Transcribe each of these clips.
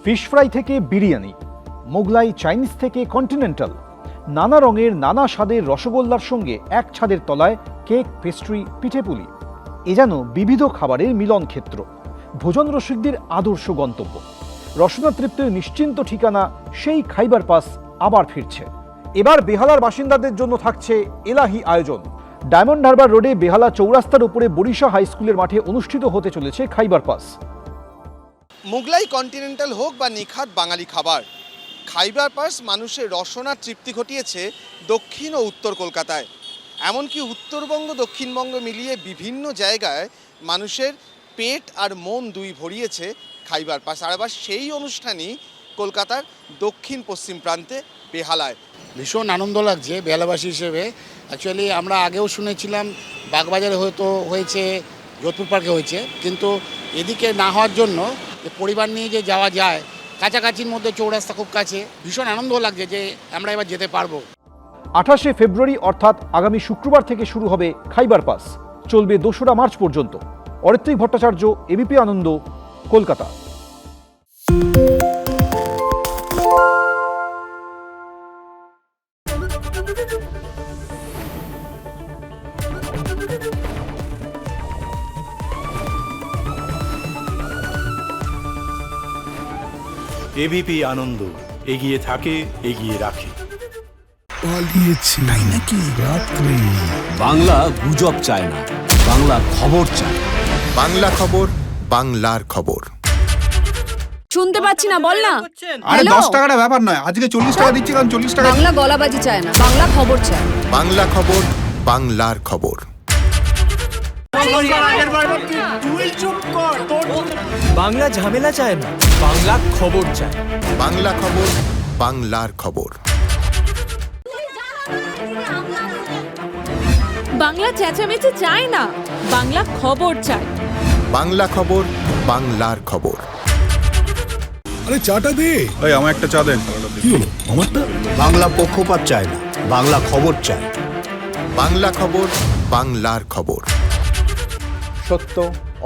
Fish fry থেকে biryani, Mughlai Chinese থেকে continental, নানা রঙের নানা স্বাদের রসগোল্লার সঙ্গে এক ছাদের তলায় কেক, পেস্ট্রি, পিঠেপুলি। এ যেন বিবিধ খাবারের মিলন ক্ষেত্র, ভোজন রসিকদের আদর্শ গন্তব্য। রসনা তৃপ্তির নিশ্চিন্ত ঠিকানা সেই খাইবার পাস আবার ফিরছে। এবার বেহালার বাসিন্দাদের জন্য থাকছে এলাহি আয়োজন। ডায়মন্ড হারবার রোডে বেহালা চৌরাস্তার উপরে বরিশা হাই স্কুলের মাঠে অনুষ্ঠিত হতে চলেছে খাইবার পাস। মোগলাই কন্টিনেন্টাল হোক বা নিখাত বাঙালি খাবার, খাইবার পাস মানুষের রসনা তৃপ্তি ঘটিয়েছে দক্ষিণ ও উত্তর কলকাতায়। এমনকি উত্তরবঙ্গ দক্ষিণবঙ্গ মিলিয়ে বিভিন্ন জায়গায় মানুষের পেট আর মন দুই ভরিয়েছে খাইবার পাস। আর আবার সেই অনুষ্ঠানই কলকাতার দক্ষিণ পশ্চিম প্রান্তে বেহালায়। ভীষণ আনন্দ লাগছে বেহালাবাসী হিসেবে। অ্যাকচুয়ালি আমরা আগেও শুনেছিলাম বাগবাজারে হয়তো হয়েছে, যোধপুর পার্কে হয়েছে, কিন্তু এদিকে না হওয়ার জন্য পরিবার নিয়ে যে যাওয়া যায়, কাছাকাছির মধ্যে চৌরাস্তা খুব কাছে, ভীষণ আনন্দ লাগছে যে আমরা এবার যেতে পারবো। 28শে ফেব্রুয়ারি অর্থাৎ আগামী শুক্রবার থেকে শুরু হবে খাইবার পাস, চলবে 2রা মার্চ পর্যন্ত। অরিত্রিক ভট্টাচার্য, এবিপি আনন্দ, কলকাতা। এবিপি আনন্দ, এগিয়ে থাকে, এগিয়ে রাখে। পালিয়েছে তাই নাকি? রাত্রে বাংলা গুজব চায় না, বাংলা খবর চায়। বাংলা খবর, বাংলার খবর। শুনতে পাচ্ছি না, বল না। আরে 10 টাকাটা ব্যাপার নয়, আজকে 40 টাকা দিচ্ছি, কারণ 40 টাকা। বাংলা গলাবাজি চায় না, বাংলা খবর চায়। বাংলা খবর, বাংলার খবর। বাংলা ঝামেলা চায় না, বাংলা খবর চায়। বাংলা খবর, বাংলার খবর। বাংলা চেঁচামেচি চায় না, বাংলা খবর চায়। বাংলা খবর, বাংলার খবর। আরে চাটা দে। এই আমার একটা চা দেন। কি হলো আমারটা? বাংলা পক্ষপাত চায় না, বাংলা খবর চায়। বাংলা খবর, বাংলার খবর। সত্য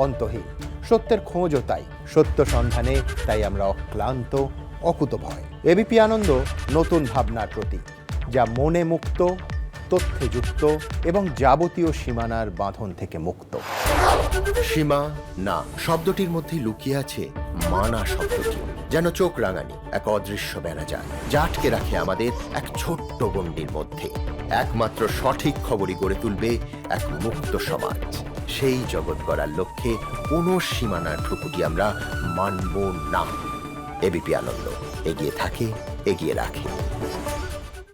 অন্তহীন, সত্যের খোঁজও তাই, সত্য সন্ধানে তাই আমরা অক্লান্ত, অকুতভয়। এবিপি আনন্দ নতুন ভাবনার প্রতীক, যা মনে মুক্ত, তথ্যে যুক্ত এবং যাবতীয় সীমানার বাঁধন থেকে মুক্ত। সীমা না শব্দটির মধ্যে লুকিয়ে আছে মানা শব্দটি, যেন চোখ রাঙানি এক অদৃশ্য বেড়াজাল, যা আটকে রাখে আমাদের এক ছোট্ট গণ্ডির মধ্যে। একমাত্র সঠিক খবরই গড়ে তুলবে এক মুক্ত সমাজ। সেই জগৎ গড়ার লক্ষ্যে কোনো সীমানার ঠুকুটি আমরা মানব না। এবিপি আনন্দ, এগিয়ে থাকে, এগিয়ে রাখে।